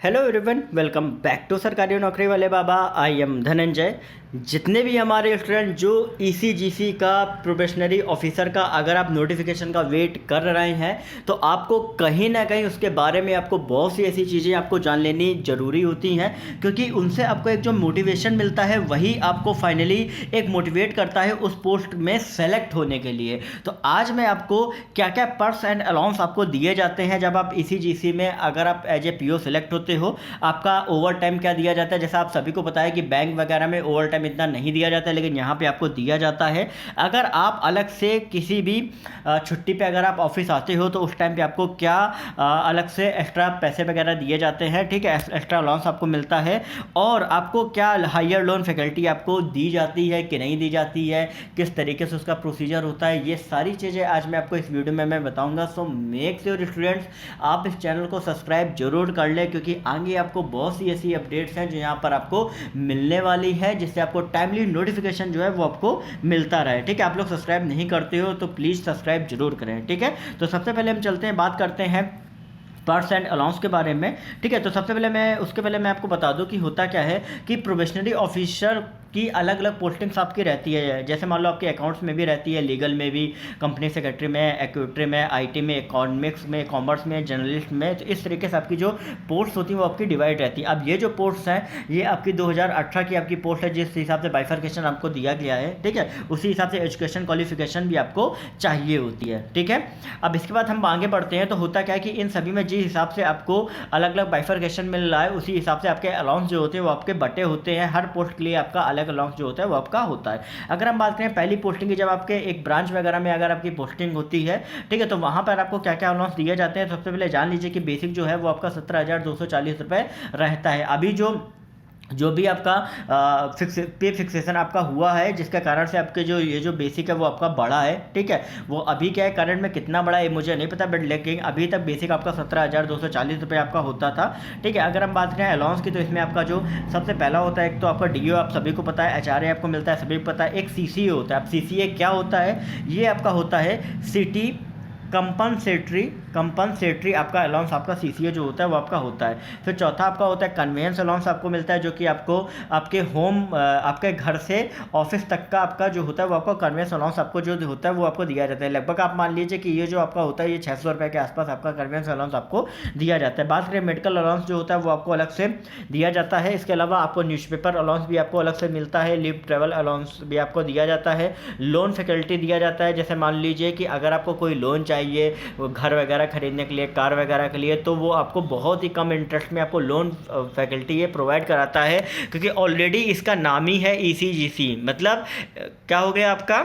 Hello everyone, welcome back to Sarkari Naukri वाले बाबा। I am Dhananjay. जितने भी हमारे स्टूडेंट जो ईसीजीसी का प्रोबेशनरी ऑफिसर का अगर आप नोटिफिकेशन का वेट कर रहे हैं तो आपको कहीं ना कहीं उसके बारे में आपको बहुत सी ऐसी चीज़ें आपको जान लेनी ज़रूरी होती हैं, क्योंकि उनसे आपको एक जो मोटिवेशन मिलता है वही आपको फाइनली एक मोटिवेट करता है उस पोस्ट में सेलेक्ट होने के लिए। तो आज मैं आपको क्या क्या पर्क्स एंड अलाउंस आपको दिए जाते हैं जब आप ईसीजीसी में अगर आप एज ए पीओ सेलेक्ट होते हो। आपका ओवर टाइम क्या दिया जाता है, जैसा आप सभी को पता है कि बैंक वगैरह में ओवर टाइम इतना नहीं दिया जाता है, लेकिन यहाँ पे आपको दिया जाता है। अगर आप अलग से किसी भी छुट्टी पे अगर आप ऑफिस आते हो तो उस टाइम पे आपको क्या अलग से एक्स्ट्रा पैसे वगैरह दिए जाते हैं, ठीक है, एक्स्ट्रा अलाउंस आपको मिलता है। और आपको क्या हायर लोन फैकल्टी आपको दी जाती है कि नहीं दी जाती है, किस तरीके से उसका प्रोसीजर होता है, ये सारी चीज़ें आज मैं आपको इस वीडियो में मैं बताऊँगा। सो मेक श्योर स्टूडेंट्स आप इस चैनल को सब्सक्राइब जरूर कर लें, क्योंकि आगे आपको बहुत सी ऐसी अपडेट्स हैं जो यहाँ पर आपको मिलने वाली है, जिससे आपको टाइमली नोटिफिकेशन जो है वो आपको मिलता रहे। ठीक है, आप लोग सब्सक्राइब नहीं करते हो तो प्लीज़ सब्सक्राइब जरूर करें। ठीक है, तो सबसे पहले हम चलते हैं, बात करते हैं पर्स एंड अलाउंस के बारे में। ठीक है, तो सबसे पहले उसके पहले मैं आपको बता दूं कि होता क्या है कि प्रोबेशनरी ऑफिसर की अलग अलग पोस्टिंग्स आपकी रहती है। जैसे मान लो आपके अकाउंट्स में भी रहती है, लीगल में भी, कंपनी सेक्रेटरी में, एक्यूटरी में, आईटी में, इकोनॉमिक्स में, कॉमर्स में, जर्नलिस्ट में। तो इस तरीके से आपकी जो पोस्ट होती है वो आपकी डिवाइड रहती है। अब ये जो पोस्ट हैं ये आपकी 2018 की आपकी पोस्ट है, जिस हिसाब से बाइफर्केशन आपको दिया गया है। ठीक है, उसी हिसाब से एजुकेशन क्वालिफिकेशन भी आपको चाहिए होती है। ठीक है, अब इसके बाद हम आगे बढ़ते हैं। तो होता क्या है कि इन सभी में जिस हिसाब से आपको अलग अलग बाइफर्केशन मिल रहा है उसी हिसाब से आपके अलाउंस जो होते हैं वो आपके बटे होते हैं। हर पोस्ट के लिए आपका अलग अलाउंस जो होता है वो आपका होता है। अगर हम बात करें पहली पोस्टिंग की, जब आपके एक ब्रांच वगैरह में अगर आपकी पोस्टिंग होती है, ठीक है, तो वहां पर आपको क्या क्या अलाउंस दिए जाते हैं। सबसे पहले जान लीजिए कि बेसिक जो है वो आपका 17,240 रुपये रहता है। अभी जो भी आपका पे फिक्सेशन आपका हुआ है, जिसके कारण से आपके जो ये जो बेसिक है वो आपका बढ़ा है। ठीक है, वो अभी क्या है करंट में कितना बढ़ा है मुझे नहीं पता, बट लेकिन अभी तक बेसिक आपका 17,240 रुपये आपका होता था। ठीक है, अगर हम बात करें अलाउंस की तो इसमें आपका जो सबसे पहला होता है, एक तो आपका डीओ आप सभी को पता है, एचआरए आपको मिलता है, सभी को पता है। एक सीसीए होता है। अब सीसीए क्या होता है, ये आपका होता है सिटी कंपनसेटरी आपका अलाउंस, आपका सीसीए जो होता है वो आपका होता है। फिर चौथा आपका होता है कन्वेंस अलाउंस आपको मिलता है, जो कि आपको आपके आपके घर से ऑफिस तक का आपका जो होता है वो आपको कन्वेंस अलाउंस आपको जो होता है वो आपको दिया जाता है। लगभग आप मान लीजिए कि ये जो आपका होता है ये 600 रुपये के आसपास आपका कन्वेंस अलाउंस आपको दिया जाता है। बात करें मेडिकल अलाउंस जो होता है वो आपको अलग से दिया जाता है। इसके अलावा आपको न्यूज़पेपर अलाउंस भी आपको अलग से मिलता है, लीव ट्रेवल अलाउंस भी आपको दिया जाता है, लोन फैकल्टी दिया जाता है। जैसे मान लीजिए कि अगर आपको कोई लोन चाहिए वो घर वगैरह खरीदने के लिए, कार वगैरह के लिए, तो वो आपको बहुत ही कम इंटरेस्ट में आपको लोन फैकल्टी ये प्रोवाइड कराता है, क्योंकि ऑलरेडी इसका नाम ही है ईसीजीसी। मतलब क्या हो गया आपका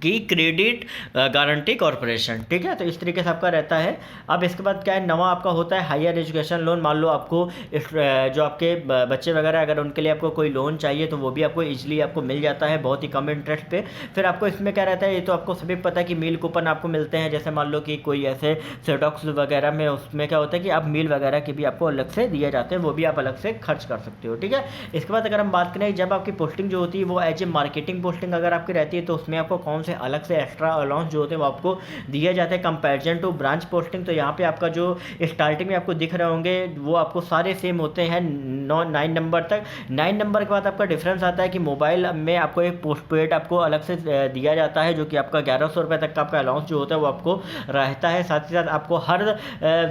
कि क्रेडिट गारंटी कॉरपोरेशन। ठीक है, तो इस तरीके से आपका रहता है। अब इसके बाद क्या है, नवा आपका होता है हायर एजुकेशन लोन। मान लो आपको जो आपके बच्चे वगैरह अगर उनके लिए आपको कोई लोन चाहिए तो वो भी आपको इजीली आपको मिल जाता है बहुत ही कम इंटरेस्ट पे। फिर आपको इसमें क्या रहता है, ये तो आपको सभी पता है कि मील कूपन आपको मिलते हैं। जैसे मान लो कि कोई ऐसे सेटॉक्स वगैरह में उसमें क्या होता है कि आप मील वगैरह के भी आपको अलग से दिए जाते हैं, वो भी आप अलग से खर्च कर सकते हो। ठीक है, इसके बाद अगर हम बात करें जब आपकी पोस्टिंग जो होती है वो एज ए मार्केटिंग पोस्टिंग अगर आपकी रहती है तो उसमें आपको कौन से अलग से एक्स्ट्रा अलाउंस जो होते हैं वो आपको दिए जाते हैं कंपैरिजन टू ब्रांच पोस्टिंग। तो यहाँ पे आपका जो स्टार्टिंग में आपको दिख रहे होंगे वो आपको सारे सेम होते हैं 9 नंबर तक। 9 नंबर के बाद आपका डिफरेंस आता है कि मोबाइल में आपको एक पोस्टपेड आपको अलग से दिया जाता है, जो कि आपका 1100 रुपये तक का आपका अलाउंस जो होता है वो आपको रहता है। साथ ही साथ आपको हर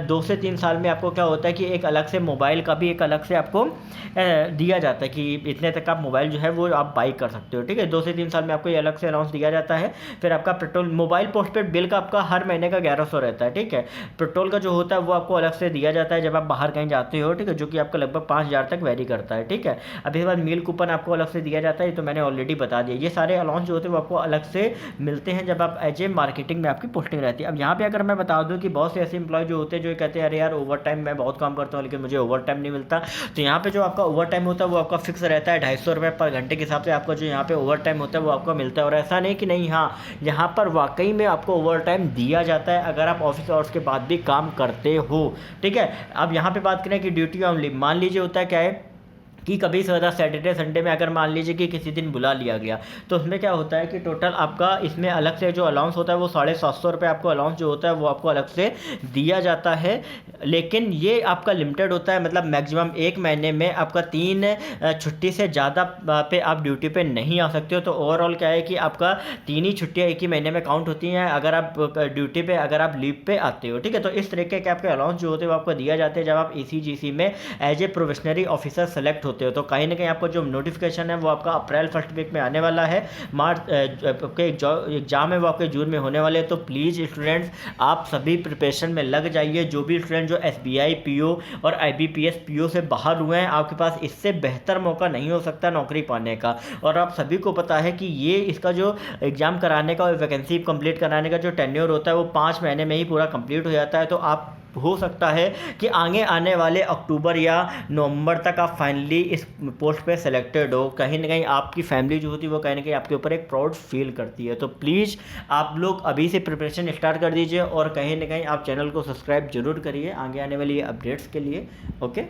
2 से 3 साल में आपको क्या होता है कि एक अलग से मोबाइल का भी एक अलग से आपको दिया जाता है कि इतने तक आप मोबाइल जो है वो आप बाई कर सकते हो। ठीक है, 2 से 3 साल में आपको ये अलग से अलाउंस दिया जाता है। फिर आपका पेट्रोल मोबाइल पोस्टपेड बिल का आपका हर महीने का 1100 रहता है। ठीक है, पेट्रोल का जो होता है वो आपको अलग से दिया जाता है जब आप बाहर कहीं जाते हो। ठीक है, जो कि आपका लगभग 5,000 तक वेरी करता है। ठीक है, अभी बाद मील कूपन आपको अलग से दिया जाता है, तो मैंने ऑलरेडी बता दिया। ये सारे अलाउंस जो होते हैं वो आपको अलग से मिलते हैं जब आप एज ए मार्केटिंग में आपकी पोस्टिंग रहती है। अब यहाँ पे अगर मैं बता दूँ कि बहुत से ऐसे इंप्लॉय जो होते हैं जो कहते हैं अरे यार ओवर टाइम मैं बहुत काम करता हूँ लेकिन मुझे ओवर टाइम नहीं मिलता, तो यहाँ पे जो आपका ओवर टाइम होता है वो आपका फिक्स रहता है 250 रुपये पर घंटे के हिसाब से आपका जो यहाँ पे ओवर टाइम होता है वो आपको मिलता है। और ऐसा नहीं कि नहीं, हाँ यहाँ पर वाकई में आपको ओवर टाइम दिया जाता है अगर आप ऑफिस आवर्स के बाद भी काम करते हो। ठीक है, अब यहाँ पे बात करें कि ड्यूटी ऑनली, मान लीजिए होता है क्या है कि कभी ज़्यादा सैटरडे संडे में अगर मान लीजिए कि किसी दिन बुला लिया गया, तो उसमें क्या होता है कि टोटल आपका इसमें अलग से जो अलाउंस होता है वो 750 रुपये आपको अलाउंस जो होता है वो आपको अलग से दिया जाता है। लेकिन ये आपका लिमिटेड होता है, मतलब मैक्सिमम 1 महीने में आपका 3 छुट्टी से ज़्यादा पे आप ड्यूटी पे नहीं आ सकते हो। तो ओवरऑल क्या है कि आपका 3 ही छुट्टियाँ एक ही महीने में काउंट होती हैं अगर आप ड्यूटी पे अगर आप लीव पे आते हो, ठीक है। तो इस तरीके के आपके अलाउंस जो होते हैं वो आपको दिया जाते हैं जब आप ECGC में as a probationary officer select होते हो। तो कहीं ना कहीं आपको जो नोटिफिकेशन है वो आपका अप्रैल फर्स्ट वीक में आने वाला है। मार्च आपके एग्जाम है वो आपके जून में होने वाले हैं। तो प्लीज़ स्टूडेंट्स आप सभी प्रिपरेशन में लग जाइए। जो भी स्टूडेंट जो SBI PO और IBPS PO से बाहर हुए हैं, आपके पास इससे बेहतर मौका नहीं हो सकता नौकरी पाने का। और आप सभी को पता है कि ये इसका जो एग्ज़ाम कराने का और वैकेंसी कंप्लीट कराने का जो टेन्योर होता है वो 5 महीने में ही पूरा कंप्लीट हो जाता है। तो आप हो सकता है कि आगे आने वाले अक्टूबर या नवंबर तक आप फाइनली इस पोस्ट पे सेलेक्टेड हो। कहीं ना कहीं आपकी फैमिली जो होती है वो कहीं ना कहीं आपके ऊपर एक प्राउड फील करती है। तो प्लीज़ आप लोग अभी से प्रिपरेशन स्टार्ट कर दीजिए और कहीं ना कहीं आप चैनल को सब्सक्राइब जरूर करिए आगे आने वाली अपडेट्स के लिए। ओके।